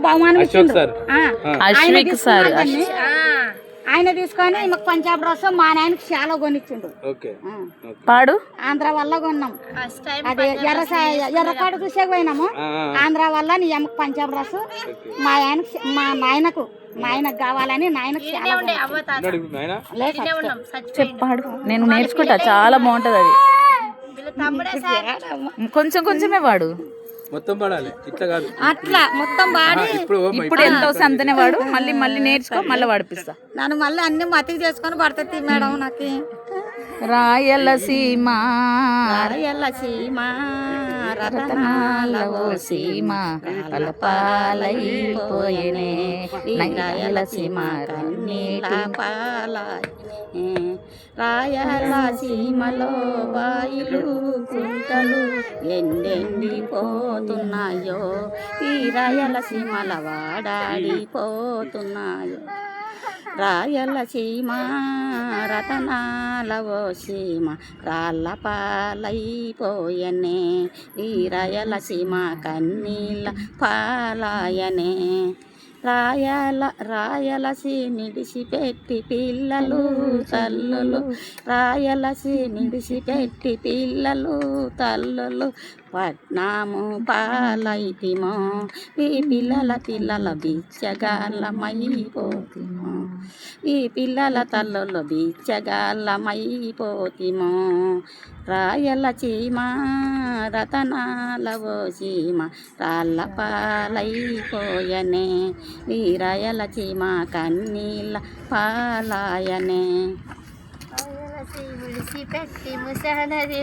బహుమానం ఇచ్చిండు. ఆయన తీసుకొని మాకు పంజాబ్ డ్రెస్ మా నాయనకి చాలా కొనిచ్చిండు. పాడు. ఆంధ్ర వల్ల కొన్నాం. అదే ఎర్రపాడు చూసే పోయినాము. ఆంధ్ర వల్ల నీ అమ్మకి పంజాబ్ డ్రెస్ మా నాయనకు కావాలని నాయనకు చాలా చెప్పాడు. నేను నేర్చుకుంటా, చాలా బాగుంటది అది. కొంచెం కొంచెమే వాడు, మొత్తం పాడాలి, ఇట్లా కాదు. అట్లా మొత్తం పాడి ఇప్పుడు ఎంత వస్తే అంతనే వాడు. మళ్ళీ నేర్చుకో, మళ్ళీ వాడిపిస్తా. నన్ను మళ్ళీ అన్ని మతికి చేసుకొని పడుతుంది మేడం. నాకు రాయలసీమ రతనాల సీమ కలపాలైపోయేనే, రాయలసీమ కన్నీట పాలాయి. రాయలసీమలో బాయిలు కుంటలు ఎండెండిపోతున్నాయో, ఈ రాయలసీమల వాడాడిపోతున్నాయో. రాయలసీమ రతనాల సీమ రాళ్ళ పాలైపోయనే, ఈ రాయలసీమ కన్నీళ్ళ పాలాయనే. రాయలసీమిడిసిపెట్టి పిల్లలు తల్లులు, రాయలసీమిడిసిపెట్టి పిల్లలు తల్లులు పట్నాము పాలైతిమో, ఈ పిల్లల బిచ్చగాళ్ళమైపోతిమో, ఈ పిల్లల తల్లులు బిచ్చగాళ్ళమైపోతిమో. రాయలసీమ రతనాల సీమ రాళ్ళ పాలైపోయనే, ఈ రాయలసీమ కన్నీళ్ళ పాలాయనే. విడిసిపెట్టి ముసలది